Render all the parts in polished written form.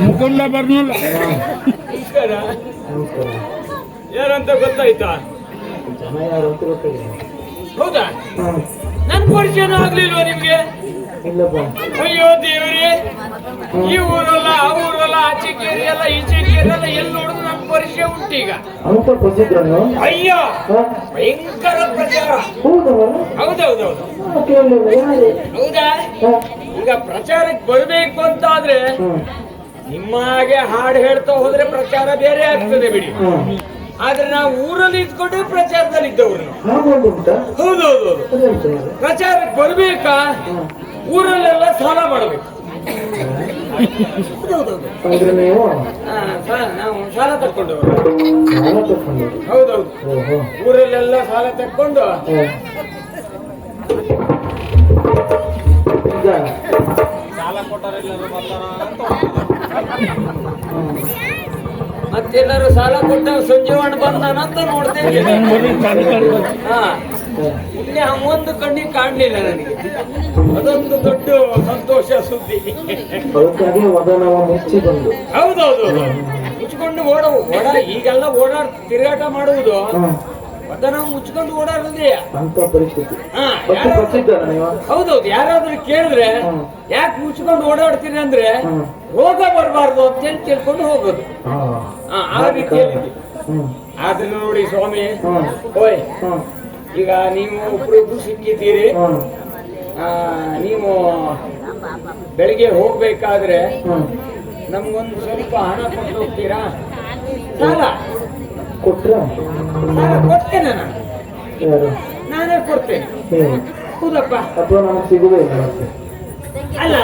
ಮುಖಂಡ ಬರ್ನಲ್ಲ ಯಾರಂತ ಗೊತ್ತಾಯ್ತಾ? ಜನ ಯಾರು ಅಂತ ಗೊತ್ತಾಗಿಲ್ಲ. ಹೌದಾ? ನನ್ ಪರಿಚಯನೂ ಆಗ್ಲಿಲ್ವಾ ನಿಮ್ಗೆ? ಇಲ್ಲಪ್ಪ. ಅಯ್ಯೋ ದೇವ್ರಿ, ಈ ಊರಲ್ಲ ಆ ಊರಲ್ಲ, ಆಚೆ ಕೇರಿ ಅಲ್ಲ ಈಚೆ ಕೇರಿ ಅಲ್ಲ, ಎಲ್ಲಿ ನೋಡಿದ್ರು ನನ್ ಪರಿಚಯ ಉಂಟೀಗ. ಅಂತ ಪ್ರಸಿದ್ಧನು? ಅಯ್ಯೋ ಭಯಂಕರ ಪ್ರಚಾರ. ಹೌದೌದೌದು. ಹೌದಾ? ಈಗ ಪ್ರಚಾರಕ್ಕೆ ಬರ್ಬೇಕು ಅಂತ ಆದ್ರೆ ನಿಮ್ಮ ಹಾಗೆ ಹಾಡು ಹೇಳ್ತಾ ಹೋದ್ರೆ ಪ್ರಚಾರ ಬೇರೆ ಆಗ್ತದೆ ಬಿಡಿ. ಆದ್ರೆ ನಾವು ಊರಲ್ಲಿ ಇದ್ಕೊಂಡೆ ಪ್ರಚಾರದಲ್ಲಿ ಇದ್ದವ್ರು. ಹೌದೌದು. ಪ್ರಚಾರಕ್ಕೆ ಬರ್ಬೇಕಾ ಊರಲ್ಲೆಲ್ಲ ಸಾಲ ಮಾಡಬೇಕು. ನಾವು ಸಾಲ ತಕ್ಕೊಂಡವರು. ಹೌದೌದು. ಊರಲ್ಲೆಲ್ಲ ಸಾಲ ತಕ್ಕೊಂಡು ಸಾಲ ಕೊಟ್ಟರೆಲ್ಲರೂ ಮತ್ತೆಲ್ಲರೂ ಸಾಲ ಕೊಟ್ಟ ಸಂಜೀವಣ್ಣ ಬಂದಾನಂತ ನೋಡ್ತೇವೆ. ಇಲ್ಲಿ ಒಂದು ಕಣ್ಣಿಗೆ ಕಾಣ್ಲಿಲ್ಲ ನನಗೆ. ಅದೊಂದು ದೊಡ್ಡ ಸಂತೋಷ ಸುದ್ದಿ. ಹೌದೌದು. ಮುಚ್ಕೊಂಡು ಓಡ ಈಗೆಲ್ಲ ತಿರುಗಾಟ ಮಾಡುವುದು ಅದನ್ನ ಮುಚ್ಕೊಂಡು ಓಡಾಡೋದೇ ಅಂತ ಪರಿಸ್ಥಿತಿ. ಹೌದೌದು. ಯಾರಾದ್ರೂ ಕೇಳಿದ್ರೆ ಯಾಕೆ ಮುಚ್ಕೊಂಡು ಓಡಾಡ್ತೀರಿ ಅಂದ್ರೆ ರೋಗ ಬರಬಾರ್ದು ಅಂತ ತಿಳ್ಕೊಂಡು ಹೋಗೋದು. ಆ ರೀತಿಯಲ್ಲಿ. ಆದ್ರೆ ನೋಡಿ ಸ್ವಾಮಿ, ಓಯ್ ಈಗ ನೀವು ಒಬ್ರಿಗೂ ಸಿಕ್ಕಿದ್ದೀರಿ. ನೀವು ಬೆಳಿಗ್ಗೆ ಹೋಗ್ಬೇಕಾದ್ರೆ ನಮ್ಗೊಂದು ಸ್ವಲ್ಪ ಹಣ ಕೊಟ್ಟು ಹೋಗ್ತೀರಾ? ಸಾಲ ಕೊಡ್ತೇನೆ ನಾನೇ ಕೊಡ್ತೇನೆ. ಹೌದಪ್ಪ. ಅಥವಾ ನಮಗೆ ಸಿಗುದೇ ಅಲ್ಲ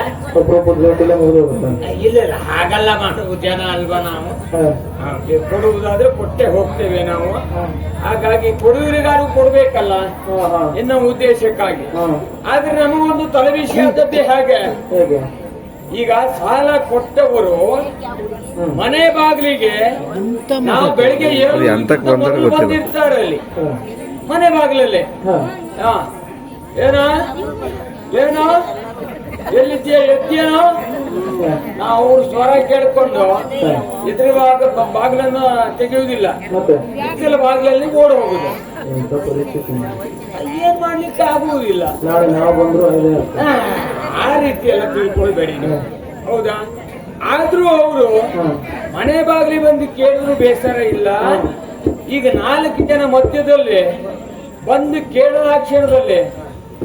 ಇಲ್ಲ ಹಾಗಲ್ಲ ಮಾಡುವ ಜನ ಅಲ್ವಾ ನಾವು. ಕೊಡುವುದಾದ್ರೆ ಕೊಟ್ಟೆ ಹೋಗ್ತೇವೆ ನಾವು. ಹಾಗಾಗಿ ಕೊಡುವರಿಗಾರು ಕೊಡ್ಬೇಕಲ್ಲ ಎನ್ನೋ ಉದ್ದೇಶಕ್ಕಾಗಿ. ಆದ್ರೆ ನಮಗೊಂದು ತಲೆ ವಿಷಯದದ್ದೇ ಹಾಗೆ. ಈಗ ಸಾಲ ಕೊಟ್ಟವರು ಮನೆ ಬಾಗಿಲಿಗೆ ನಾವು ಬೆಳಿಗ್ಗೆ ಬಂದಿರ್ತಾರೆ ಅಲ್ಲಿ ಮನೆ ಬಾಗಿಲಲ್ಲಿ. ಏನೋ ಎಲ್ಲಿದ್ಯಾ ಎದ್ದೇನೋ ನಾವು ಸ್ವರ ಕೇಳ್ಕೊಂಡು ಇದ್ರ ಬಾಗಿಲನ್ನು ತೆಗೆಯುವುದಿಲ್ಲ, ಇದ್ದಲ ಬಾಗಿಲಲ್ಲಿ ಓಡ ಹೋಗುದು. ಏನ್ ಮಾಡ್ಲಿಕ್ಕೆ ಆಗುವುದಿಲ್ಲ. ಆ ರೀತಿ ಎಲ್ಲ ತಿಳ್ಕೊಳ್ಬೇಡಿ ನೀವು. ಹೌದಾ? ಆದ್ರೂ ಅವರು ಮನೆ ಬಾಗಿಲಿ ಬಂದು ಕೇಳಿದ್ರು ಬೇಸರ ಇಲ್ಲ. ಈಗ 4 ಜನ ಮಧ್ಯದಲ್ಲಿ ಬಂದು ಕೇಳದ ಕ್ಷಣದಲ್ಲಿ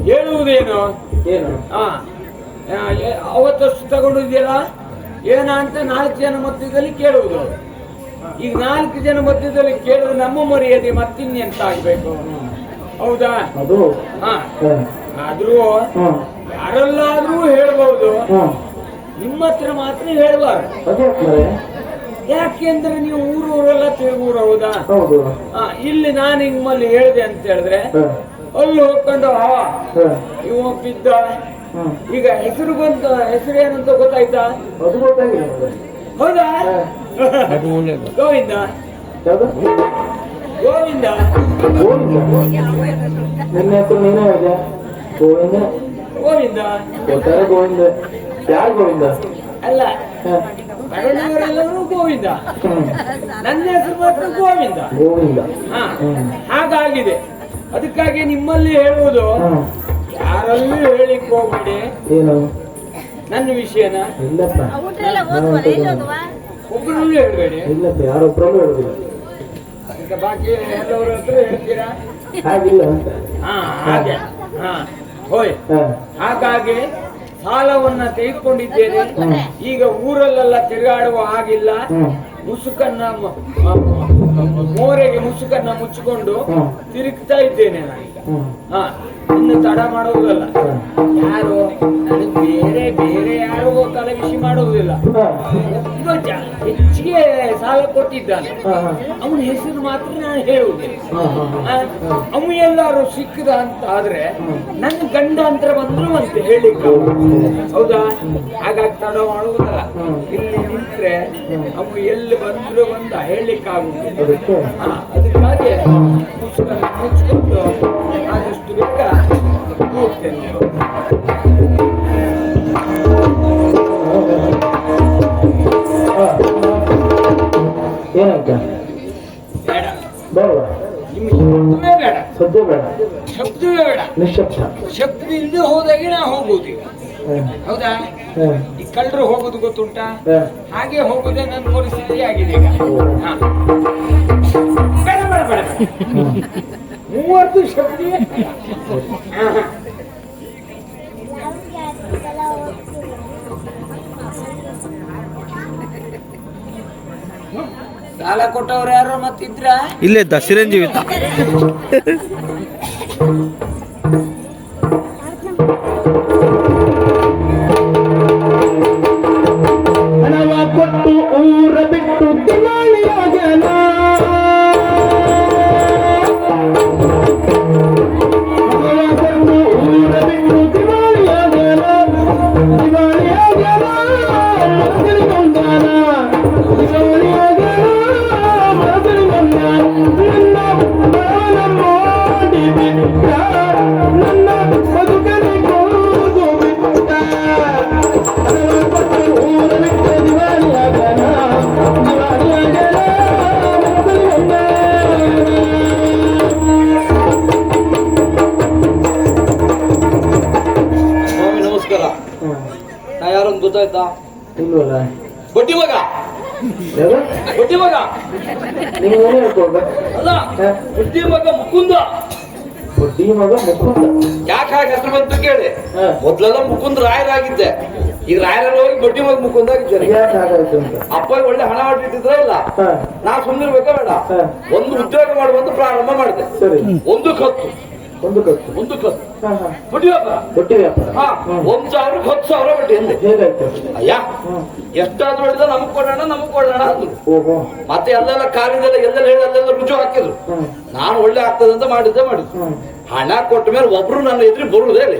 ಹೇಳುವುದೇನು? ಅವತ್ತಷ್ಟು ತಗೊಂಡಿದ್ಯಲ್ಲ ಏನ ಅಂತ 4 ಜನ ಮಧ್ಯದಲ್ಲಿ ಕೇಳುವುದು. ಈಗ 4 ಜನ ಮಧ್ಯದಲ್ಲಿ ಕೇಳಿದ್ರೆ ನಮ್ಮ ಮರ್ಯಾದೆ ಮತ್ತಿನ್ನೆಂತ ಆಗ್ಬೇಕು? ಹೌದಾ? ಆದ್ರೂ ಯಾರೆಲ್ಲಾದ್ರೂ ಹೇಳ್ಬಹುದು, ನಿಮ್ಮ ಹತ್ರ ಮಾತ್ರ ಹೇಳ್ಬಾರ್ದು. ಯಾಕೆಂದ್ರೆ ನೀವು ಊರೂರೆಲ್ಲ ತಿರುಗೂರು. ಹೌದಾ? ಇಲ್ಲಿ ನಾನು ನಿಮ್ಮಲ್ಲಿ ಹೇಳಿದೆ ಅಂತ ಹೇಳಿದ್ರೆ ಅಲ್ಲಿ ಹೋಗ್ಕೊಂಡು ಇವ ಬಿದ್ದ. ಈಗ ಹೆಸರು ಬಂತ, ಹೆಸರು ಏನಂತ ಗೊತ್ತಾಯ್ತಾ? ಹೌದಾ? ಗೋವಿಂದ ಗೋವಿಂದ ನಿನ್ನ ಹೆಸರು ನೀನೇ ಹೇಳಿದೆ. ಗೋವಿಂದ ಗೋವಿಂದ ಗೋವಿಂದ. ಯಾರು ಗೋವಿಂದ? ಅಲ್ಲ, ಬರಲಿಯವರೆಲ್ಲರೂ ಗೋವಿಂದ. ನನ್ನ ಹೆಸರು ಮಾತ್ರ ಗೋವಿಂದ. ಹಾಗಾಗಿದೆ. ಅದಕ್ಕಾಗಿ ನಿಮ್ಮಲ್ಲಿ ಹೇಳುವುದು, ಯಾರಲ್ಲೂ ಹೇಳಿಕ್ ಹೋಗ್ಬೇಡಿ ನನ್ನ ವಿಷಯನ. ಒಬ್ಬರಲ್ಲೂ ಹೇಳ್ಬೇಡಿ. ಯಾರೊಬ್ಬರಲ್ಲೂ ಹೇಳುದಿಲ್ಲ. ಬಾಕಿ ಎಲ್ಲವರ ಹತ್ರ ಹೇಳ್ತೀರಾ? ಹಾಗಿಲ್ಲ. ಹಾ ಹಾಗೆ ಹಾ ಹೋಯ್ ಹಾಗಾಗಿ ಸಾಲವನ್ನ ತೆಗೆದುಕೊಂಡಿದ್ದೇನೆ. ಈಗ ಊರಲ್ಲೆಲ್ಲ ತಿರುಗಾಡುವ ಹಾಗಿಲ್ಲ. ಮುಸುಕನ್ನ ಮೋರೆಗೆ ಮುಸುಕನ್ನ ಮುಚ್ಚಿಕೊಂಡು ತಿರುಗ್ತಾ ಇದ್ದೇನೆ ನಾನೀಗ. ಹಾ ಇನ್ನು ತಡ ಮಾಡುವುದಲ್ಲ. ಯಾರು ನನಗೆ ಬೇರೆ ಬೇರೆ ಯಾರು ತಲೆ ಬಿಸಿ ಮಾಡುವುದಿಲ್ಲ. ಹೆಚ್ಚಿಗೆ ಸಾಲ ಕೊಟ್ಟಿದ್ದಾನೆ, ಅವನ ಹೆಸರು ಮಾತ್ರ ನಾನು ಹೇಳುವುದಿಲ್ಲ. ಅವು ಎಲ್ಲಾರು ಸಿಕ್ಕದ ಅಂತ ಆದ್ರೆ ನನ್ನ ಗಂಡಾಂತರ ಬಂದ್ರು ಅಂತ ಹೇಳಿಕ್ಕ ಹೌದಾ. ಹಾಗಾಗಿ ತಡ ಮಾಡುವುದಲ್ಲ. ಇಲ್ಲಿ ನಿಂತ್ರೆ ಅವು ಎಲ್ಲಿ ಬಂದ್ರು ಬಂದ ಹೇಳಿಕ್ಕಾಗುವುದಿಲ್ಲ. ಅದಕ್ಕಾಗಿ ಮುಸುಕನ್ನ ಮುಚ್ಚಿಕೊಂಡು ಆದಷ್ಟು ಬೇಗ ಹೋಗ್ತೇನೆ. ಏನಂತ ಬೇಡ ಬೇಡ ನಿಮ್ಗೆ ಬೇಡ, ಸದ್ಯ ಬೇಡ, ಶಬ್ದವೇ ಬೇಡ. ನಿಶ್ಶಬ್ದ. ಶಬ್ದ ಇಲ್ಲದೆ ಹೋದಾಗೆ ನಾ ಹೋಗುವುದು ಈಗ. ಹೌದಾ. ಈ ಕಳ್ಳರು ಹೋಗುದು ಗೊತ್ತುಂಟಾ? ಹಾಗೆ ಹೋಗುದೇ ನನ್ನ ಪರಿಸ್ಥಿತಿ ಆಗಿದೆ ಈಗ. ಬೇಡ ಬೇಡ ಬೇಡ 30 ಶಬ್ದ. ಸಾಲ ಕೊಟ್ಟವ್ರು ಯಾರು ಮತ್ತಿದ್ರ ಇಲ್ಲೇ ಚಿರಂಜೀವಿ ಹಣವ ಕೊಟ್ಟು ಊರ ಬಿಟ್ಟು ದಿವಾಳಿಯಾಗನ. ಹಣವ ಕೊಟ್ಟು ಊರ ಬಿಟ್ಟು ದಿವಾಳಿಯಾಗನ. ದಿವಾಳಿಯಾಗನ ಮನಸ್ಸಲ್ಲಿ ಬಂದಾನ. ದಿವಾಳಿಯಾಗನ ಮನಸ್ಸಲ್ಲಿ ಬಂದಾನ. ನನ್ನ ಪ್ರಾಣ ಮಾಡಿ ಬಿಟ್ಟ, ನನ್ನ ಬದುಕನೆ ಕೊಂದು ಬಿಟ್ಟ. ಹಣವ ಕೊಟ್ಟು ಊರ ಬಿಟ್ಟು ದಿವಾಳಿಯಾಗನ. ದಿವಾಳಿಯಾಗನ ಮನಸ್ಸಲ್ಲಿ ಬಂದಾನ. ಸ್ವಾಮಿ ನಮಸ್ಕಾರ. ನಾ ಯಾರೊಂದು ಗೊತ್ತಾಯ್ತಾ? ಇಲ್ವಲ್ಲ ಬಡ್ಡಿ ಮಗ, ಯಾರು? ಬಡ್ಡಿ ಮಗ ನೀವು ಏನೇ ಹೇಳ್ಕೊಳ್ಬೇಕು? ಅಲ್ಲ, ಬಡ್ಡಿ ಮಗ ಮುಕುಂದ. ಬಡ್ಡಿ ಮಗ ಮುಖಂಡ. ಯಾಕೆ ಹಾಗೆ ಹೆಸರು ಬಂತು ಕೇಳಿ. ಹಾ. ಮೊದ್ಲೆಲ್ಲ ಮುಕುಂದ್ ರಾಯರಾಗಿದ್ದೆ, ಈಗ ರಾಯರಲ್ಲಿ ಹೋಗಿ ಬಡ್ಡಿ ಮಗ ಮುಕುಂದ ಆಗಿದ್ದಾರೆ. ಯಾಕೆ ಹಾಗಾಯ್ತು ಅಂತ? ಅಪ್ಪ ಒಳ್ಳೆ ಹಣ ಮಾಡಿಟ್ಟಿದ್ರೆ ಇಲ್ಲ, ಹಾ. ನಾ ಸುಮ್ಮನಿರ್ಬೇಕಾ ಬೇಡ? ಹಾ. ಒಂದು ಉದ್ಯೋಗ ಮಾಡುವಂತ ಪ್ರಾರಂಭ ಮಾಡಿದೆ. ಸರಿ. ಒಂದು ಕತ್ತು, ಒಂದು ಕತ್ತು. ಒಂದು ಕತ್ತು ಹಾ, ಹಾ. ಬಡ್ಡಿ ವ್ಯಾಪಾರ. ಬಡ್ಡಿ ವ್ಯಾಪಾರ. ಹಾ, 1,000 10,000 ಬಡ್ಡಿ ಅಂದೆ. ಹೇಗಾಯ್ತು? ಅಯ್ಯ, ಹ್ಮ್. ಎಷ್ಟಾದ್ರೂ ಹೊಡೆದ ನಮಗ್ ಕೊಡೋಣ ನಮಗ್ ಕೊಡೋಣ ಅಂದ್ರು. ಓಹೋ. ಮತ್ತೆ ಅಲ್ಲೆಲ್ಲ ಕಾಲಿಂದೆಲ್ಲ ಎಲ್ಲೆಲ್ಲ ಹೇಳಿ ಅಲ್ಲೆಲ್ಲ ರುಜು ಹಾಕಿದ್ರು. ಹ್ಮ್. ನಾನು ಒಳ್ಳೆ ಆಗ್ತದೆ ಅಂತ ಮಾಡಿದ್ದು. ಹ್ಮ್. ಹಣ ಕೊಟ್ಟ ಮೇಲೆ ಒಬ್ರು ನನ್ನ ಎದುರು ಬರುವುದೇ ಹೇಳಿ.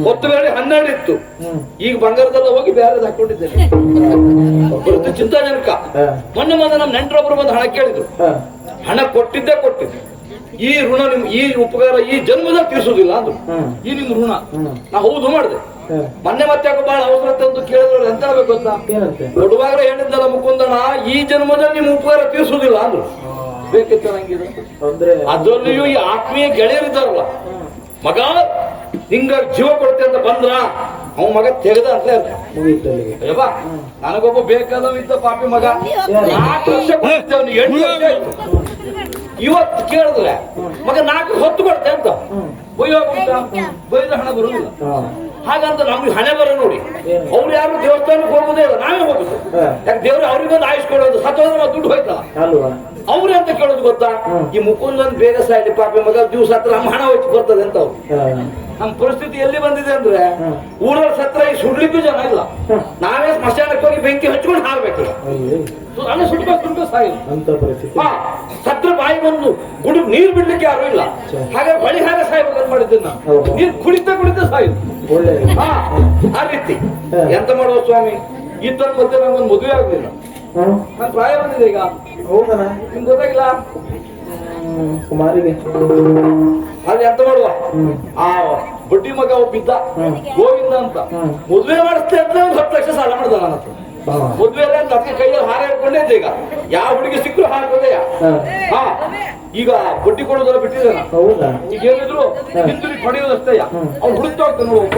ಹೊತ್ತು ವೇಳೆ 12 ಇತ್ತು. ಹ್ಮ್. ಈಗ ಬಂಗಾರದೆಲ್ಲ ಹೋಗಿ ಬೇರೆ ಹಾಕೊಂಡಿದ್ದೇನೆ. ಒಬ್ಬರದ್ದು ಚಿಂತಾಜನಕ. ಹಾ. ಮೊನ್ನೆ ನಮ್ಮ ನೆಂಟರೊಬ್ರು ಬಂದು ಹಣ ಕೇಳಿದ್ರು. ಹಾ. ಹಣ ಕೊಟ್ಟಿದ್ದೆ ಕೊಟ್ಟಿದ್ದು. ಈ ಋಣ ನಿಮ್ ಈ ಉಪಕಾರ ಈ ಜನ್ಮದಲ್ಲಿ ತೀರಿಸುವುದಿಲ್ಲ ಅಂದ್ರು. ಹ್ಮ್. ಈ ನಿಮ್ ಋಣ. ಹ್ಮ್. ನಾ ಹೌದು ಮಾಡಿದೆ. ಹಾ. ಮೊನ್ನೆ ಮತ್ತೆ ಯಾಕೆ ಬಹಳ ಅವಸರ ಅಂತ ಕೇಳಿದ್ರು. ಎಂತ ಹೇಳ್ಬೇಕು ಗೊತ್ತಾ? ಏನಂತೆ? ಕೊಡುವಾಗ ಹೇಳಿದ್ದಲ್ಲ ಮುಕುಂದಣ, ಈ ಜನ್ಮದಲ್ಲಿ ನಿಮ್ ಉಪಕಾರ ತೀರಿಸುವುದಿಲ್ಲ ಅಂದ್ರು. ಬೇಕಿತ್ತು ನಂಗಿದೆ. ಅಂದ್ರೆ ಅದರಲ್ಲಿಯೂ ಈ ಆತ್ಮೀಯ ಗೆಳೆಯರಿದ್ದಾರಲ್ಲ, ಮಗ ಹಿಂಗ ಜೀವ ಕೊಡ್ತೆ ಅಂತ ಬಂದ್ರ ಅವ ಮಗ ತೆಗೆದ ಅಂತ ಮುಗೀತು ಅಲ್ಲಿಗೆ. ಅಯ್ಯಪ್ಪ, ನನಗೊಬ್ಬ ಬೇಕಾದವ ಇದ್ದ ಪಾಪಿ ಮಗ. 4 ವರ್ಷ ಕೊಡ್ತೇವೆ, 8 ವರ್ಷ ಆಯ್ತು. ಇವತ್ತು ಕೇಳಿದ್ರೆ ಮಗ 4 ಹೊತ್ತು ಕೊಡ್ತೆ ಅಂತ ಬೈದ ಹಣ ಬರುವುದಿಲ್ಲ. ಹಾ. ಹಾಗಂತ ನಮ್ಗೆ ಹಣೆ ಬರ ನೋಡಿ. ಅವ್ರು ಯಾರು ದೇವಸ್ಥಾನಕ್ಕೆ ಹೋಗುದೇ ಇಲ್ಲ, ನಾವೇ ಹೋಗುದು. ಯಾಕೆ ದೇವ್ರು ಅವ್ರಿಗೊಂದು ಆಯುಷ್ ಕೊಡೋದು, ಸತ್ತೋದ್ರೆ ದುಡ್ಡು ಹೋಯ್ತಲ್ಲ. ಅಲ್ವಾ? ಅವ್ರೆ ಅಂತ ಕೇಳೋದು ಗೊತ್ತಾ? ಈ ಮುಕುಂದನ್ ಬೇಗ ಸಾಯ್ಲಿ ಪಾಪಿ ಮಗ, ದಿವಸ ಹತ್ರ ನಮ್ಮ ಹಣ ಹೋಯ್ತು ಬರ್ತದೆ ಅಂತ ಅವ್ರು. ಹಾ. ನಮ್ಮ ಪರಿಸ್ಥಿತಿ ಎಲ್ಲಿ ಬಂದಿದೆ ಅಂದ್ರೆ, ಊರಲ್ಲಿ ಸತ್ರ ಈ ಸುಡ್ಲಿಕ್ಕೂ ಜನ ಇಲ್ಲ. ನಾವೇ ಸ್ಮಶಾನಕ್ಕೆ ಹೋಗಿ ಬೆಂಕಿ ಹಚ್ಕೊಂಡು ಹಾರ್ಬೇಕು. ಅಲ್ಲಿ ಹಣ ಸುಡ್ಬೇಕು ಸಾಯಿಲ್ಲ. ಅಂತ ಪರಿಸ್ಥಿತಿ. ಹಾ, ಸತ್ರ ಬಾಯಿ ಬಂದು ಗುಡಿ ನೀರು ಬಿಡ್ಲಿಕ್ಕೆ ಯಾರು ಇಲ್ಲ. ಹಾಗೆ ಬಳಿ ಹಾಗೆ ಸಾಯ್ಬೇಕಂತ ಮಾಡಿದ್ದೇನೆ ನಾನು. ಹೌದು. ನೀರು ಕುಡಿತಾ ಸಾಯಿಲ್ಲ. ಒಳ್ಳೆ. ಹಾ, ಆ ರೀತಿ ಎಂತ ಮಾಡುವ ಸ್ವಾಮಿ. ಇದ್ದ ಮಧ್ಯೆ ನಂಗೊಂದು ಮದುವೆ ಆಗಲಿಲ್ಲ. ಹ್ಮ್. ನನ್ ಪ್ರಾಯ ಬಂದಿದೆ ಈಗ. ಹೌದನ? ನಿಮ್ಗೆ ಗೊತ್ತಾಗಿಲ್ಲ? ಕುಮಾರಿಗೆ. ಅಲ್ಲಿ ಎಂತ ಮಾಡುವ, ಆ ಬಡ್ಡಿ ಮಗ ಒಬ್ಬ ಇದ್ದ, ಗೋವಿಂದ ಅಂತ. ಮದುವೆ ಮಾಡಿಸ್ತೇ ಅಂತ 10 ಲಕ್ಷ ಸಾಲ ಮಾಡಿದ ನನ್ನ ಹತ್ರ. ಮದುವೆ ಅಂತ ಅದಕ್ಕೆ ಕೈಯಲ್ಲಿ ಹಾರ ಹಿಡ್ಕೊಂಡೇ ಇದ್ದೆ. ಈಗ ಯಾವ ಹುಡುಗಿ ಸಿಕ್ಕರು ಹಾಕೋದೆಯ. ಹಾ, ಈಗ ಬಡ್ಡಿ ಕೊಡೋದೆಲ್ಲ ಬಿಟ್ಟಿದ್ದಾನ. ಹೌದಾ? ಈಗ ಏನಿದ್ರು ಹಿಂದುಳಿ ಪಡೆಯೋದಷ್ಟೇ. ಅವ್ನು ಹುಡುಕ್ತಾ ಹೋಗ್ತಾನೆ ಒಬ್ಬ.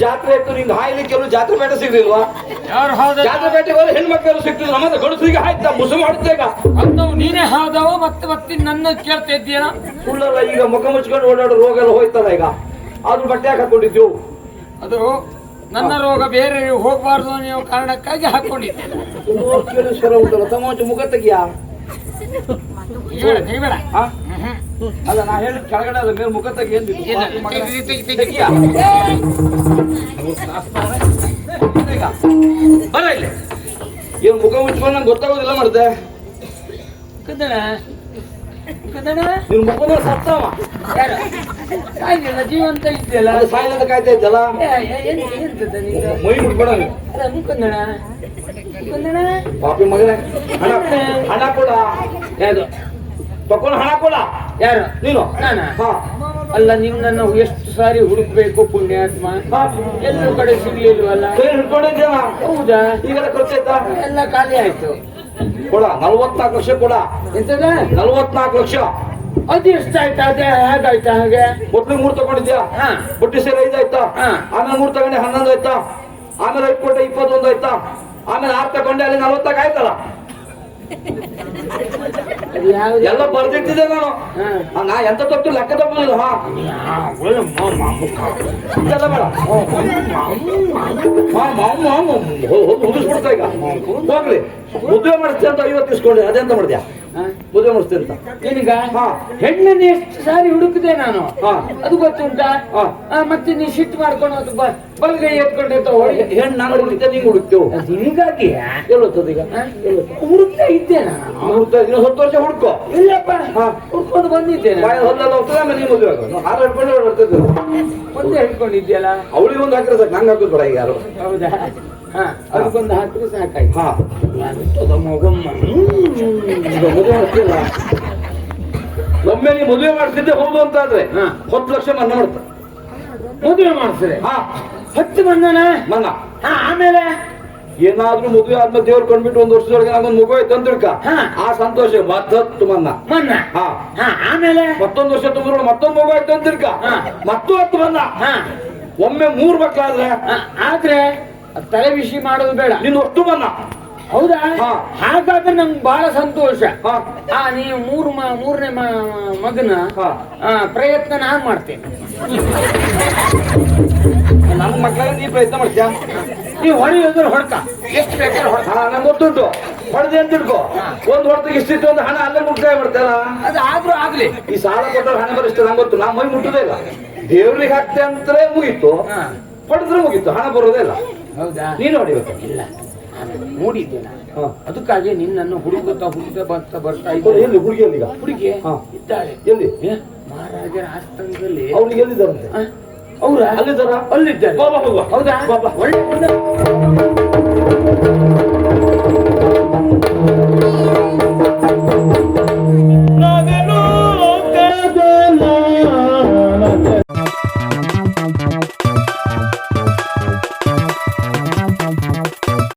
ಜಾತ್ರೆ ಇತ್ತು ನಿಂಗೆ ಹಾಯ್ಲಿಕ್ಕೆ ಕೆಲವು ಜಾತ್ರೆ ಬೇಟೆ ಸಿಗ್ಲಿಲ್ವಾ? ಯಾರು ಹೌದ ಜಾತ್ರೆ ಬೇಟೆಗೆ ಹೋದ್ರೆ ಹೆಣ್ಮಕ್ಳೆಲ್ಲ ಸಿಗ್ತಿದ್ರು, ನಮ್ಮದು ಗಂಡಸರಿಗೆ ಆಯ್ತಾ ಮುಸು ಮಾಡುತ್ತೆ ಈಗ. ಅದು ನೀನೇ ಹೌದವ ಮತ್ತೆ ನನ್ನ ಕೇಳ್ತಾ ಇದ್ದೀಯ? ಸುಳ್ಳಲ್ಲ, ಈಗ ಮುಖ ಮುಚ್ಕೊಂಡು ಓಡಾಡೋ ರೋಗ ಎಲ್ಲ ಹೋಯ್ತಲ್ಲ ಈಗ. ಅದ್ರ ಬಟ್ಟೆ ಹಾಕೊಂಡಿದ್ದೀವಿ. ಅದು ನನ್ನ ರೋಗ ಬೇರೆ ಹೋಗಬಾರ್ದು ನೀವು ಕಾರಣಕ್ಕಾಗಿ ಹಾಕೊಂಡಿದ್ದೆ. ಸ್ವರ ಉಂಟಲ್ಲ, ತಮ್ಮ ಮುಖ ತೆಗಿಯಾ? ತೆಗಿಬೇಡ. ಅಲ್ಲ ನಾ ಹೇಳಿ ಕೆಳಗಡೆ ಅದ ಮೇಲೆ ಮುಖ ತೆಗಿ ಬರ ಇಲ್ಲಿ. ಏನು ಮುಖ ಮುಚ್ಕೊಂಡು ನಂಗೆ ಗೊತ್ತಾಗೋದಿಲ್ಲ ಮಾಡಿದೆ. ನಿನ್ ಮುಖದ ಸತ್ತವ ಜೀವಂತ ಇದೆಯಲ್ಲ, ಸಾಯಿಲ್ಲದ ಕಾಯ್ತಾ ಇದ್ದಲ್ಲ, ಮೈ ಮುಟ್ಬೇಡ ಪಾಪಿ ಮಗನೇ. ಹಣ ಕೊಡ, ಯಾರು ತಕೊಂಡು ಹಣ ಕೊಡ. ಯಾರು ನೀನು? ಹಾ ಅಲ್ಲ, ನಿನ್ನನ್ನು ಎಷ್ಟು ಸಾರಿ ಹುಡುಕ್ಬೇಕು ಪುಣ್ಯಾತ್ಮ, ಎಲ್ಲೂ ಕಡೆ ಸಿಗ್ಲಿಲ್ವಲ್ಲ. ಹಿಡ್ಕೊಂಡಿದ್ದೇನ? ಹೌದಾ? ಈಗೆಲ್ಲ ಖರ್ಚಾಯ್ತಾ? ಎಲ್ಲ ಖಾಲಿ ಆಯ್ತು. ಕೊಡ 44 ಲಕ್ಷ ಕೊಡ. ಎಂತದ? 44 ಲಕ್ಷ. ಅದು ಎಷ್ಟಾಯ್ತಾ? ಅದೇ ಹೇಗಾಯ್ತಾ? ಹಾಗೆ ಒಟ್ಲಿಗೆ 3 ತಗೊಂಡಿದ್ಯಾ? ಬುಟ್ಟಿ ಸೇರಿ 5 ಆಯ್ತಾ? ಆಮೇಲೆ 3 ತಗೊಂಡೆ 11 ಆಯ್ತಾ? ಆಮೇಲೆ 5 ಕೊಟ್ಟೆ 21 ಆಯ್ತಾ? ಆಮೇಲೆ 6 ತಗೊಂಡೆ ಅಲ್ಲಿ 40 ಆಯ್ತಲ್ಲ. ಎಲ್ಲ ಬರ್ದಿಟ್ಟಿದೆ ನಾನು. ನಾ ಎಂತ ತಪ್ಪು ಲೆಕ್ಕ ತಪ್ಪಲಿಲ್ಲ. ಮುಗಿಸ್ಬಿಡ್ತಾ ಈಗ. ಹೋಗ್ಲಿ, ಮದುವೆ ಮಾಡಿಸ್ತೇ ಅಂತ 50 ಇಸ್ಕೊಂಡೆ. ಅದೆಂತ ಮಾಡಿದ್ಯಾ? ಮದುವೆ ಮಾಡಿಸ್ತೇ ಅಂತ ಏನೀಗ? ಹೆಣ್ಣನ್ನು ಎಷ್ಟು ಸಾರಿ ಹುಡುಕಿದೆ ನಾನು, ಅದು ಗೊತ್ತುಂಟಾ? ಮತ್ತೆ ನೀ ಶಿಟ್ ಮಾಡ್ಕೊಂಡು ಅದು ಬಲ್ಗೈ ಎತ್ಕೊಂಡೆ ಹೆಣ್ಣು ನಾನು ಹುಡುಕಿದ್ದೆ, ನೀಂಗ್ ಹುಡುಕ್ತೇವೆ. ನಿನಗಾಗಿ ಎಲ್ಲೋತ್ತದ ಈಗ? ಹುಡುಕ್ತಾ ಇದ್ದೆ ನಾನು. 10 ವರ್ಷ ಹುಡ್ಕೋ. ಇಲ್ಲಪ್ಪ, ಹುಡ್ಕೊಂಡು ಬಂದಿದ್ದೇನೆ. ಹೊಲ್ಲೆಲ್ಲ ಹೋಗ್ತದೆ. ಆಮೇಲೆ ನೀವು ಮದುವೆ ಆಗೋದು. ಹಾಲು ಹಿಡ್ಕೊಂಡು ಬರ್ತಿದ್ರು. ಒಂದೇ ಹಿಡ್ಕೊಂಡಿದ್ಯಲ್ಲ. ಅವಳಿಗೆ ಒಂದು ಹಾಕಿದ್ರೆ ಸಾಕು, ನಂಗೆ ಹಾಕೋದು ಬೇಡ ಈಗ ಯಾರು. ಹೌದಾ? ಅದಕ್ಕೊಂದು ಹಾಕಿದ್ರೆ ಸಾಕಾಯ್ತು. ಒಮ್ಮೆ ನೀವು ಮದುವೆ ಮಾಡ್ತಿದ್ದೆ ಹೌದು ಅಂತ ಆದ್ರೆ 10 ಲಕ್ಷ ಮನ್ನಾ ಮಾಡ್ತಾರೆ. ಮದುವೆ ಮಾಡಿಸ್ರೆ 10 ಬಂದನ ಮನ್ನಾ. ಆಮೇಲೆ ಏನಾದ್ರೂ ಮದುವೆ ಆದ್ಮೇಲೆ ದೇವ್ರು ಕೊಂಡ್ಬಿಟ್ಟು 1 ವರ್ಷದೊಳಗೆ ನಮ್ಗೊಂದು ಮಗು ಆಯ್ತು ಅಂತ ತಿಳ್ಕ, ಆ ಸಂತೋಷ ಮತ್ತತ್ತು ಮನ್ನಾ. ಆಮೇಲೆ ಮತ್ತೊಂದು ವರ್ಷ ತುಂಬಿದ್ರು ಮತ್ತೊಂದು ಮಗು ಆಯ್ತು ಅಂತ ತಿಳ್ಕ, ಮತ್ತೂ 10 ಮನ್ನಾ. ಒಮ್ಮೆ 3 ಮಕ್ಕಳಾದ್ರೆ ಆದ್ರೆ ತಲೆ ಬಿಸಿ ಮಾಡೋದು ಬೇಡ, ನಿನ್ನ ಅಷ್ಟು ಮನ್ನಾ. ಹೌದಾ? ಹಾಗಾದ್ರೆ ನಂಗೆ ಬಹಳ ಸಂತೋಷ. ನೀವು ಮೂರನೇ ಮಗನ ಪ್ರಯತ್ನ ನಾನ್ ಮಾಡ್ತೇನೆ. ನನ್ನ ಮಕ್ಕಳಾಗ ನೀ ಪ್ರಯತ್ನ ಮಾಡ್ತೀಯ? ನೀವು ಹೊಡೆಯೋದ್ರ ಹೊಡ್ಕ, ಎಷ್ಟು ಬೇಕಾದ್ರೆ ಹೊಡ್ಕ. ನಂಗೆ ಗೊತ್ತುಂಟು. ಹೊಡೆದೆ ಅಂತ ತಿಳ್ಕೊ, ಒಂದು ಹೊಡೆದಿಗೆ ಇಷ್ಟಿತ್ತು ಒಂದು ಹಣ ಅಲ್ಲೇ ಮುಟ್ಟಾಯ ಮಾಡ್ತಾರ. ಅದು ಆದ್ರೂ ಆಗ್ಲಿ. ಈ ಸಾಲ ಕೊಟ್ಟರೆ ಹಣ ಬರಿಷ್ಟ ನಂಗೆ ಗೊತ್ತು. ನಾ ಮೈ ಮುಟ್ಟುದೇ ಇಲ್ಲ. ದೇವ್ರಿಗೆ ಹಾಕ್ತೆ ಅಂತಲೇ ಮುಗೀತು, ಹೊಡೆದ್ರೆ ಮುಗೀತು, ಹಣ ಬರೋದೇ ಇಲ್ಲ. ಹೌದಾ? ನೀನು ಹೊಡಿಬೇಕು. ಇಲ್ಲ, ನೋಡಿದ್ದೆ ನಾನು. ಅದಕ್ಕಾಗಿ ನಿನ್ನನ್ನು ಹುಡುಗುತ್ತಾ ಬರ್ತಾ ಇದ್ದೆ. ಎಲ್ಲಿ ಹುಡುಗಿಯಲ್ಲಿ? ಈಗ ಹುಡುಗಿ ಇದ್ದಾಳೆ. ಎಲ್ಲಿ? ಮಹಾರಾಜರ ಆಸ್ಥಾನದಲ್ಲಿ. ಅವ್ರಿಗೆ ಎಲ್ಲಿದ್ದಾರಂತೆ? ಅವ್ರ ಅಲ್ಲಿದ್ದಾರ? ಅಲ್ಲಿದ್ದಾರೆ. ಹೌದಾ? ಒಳ್ಳೆ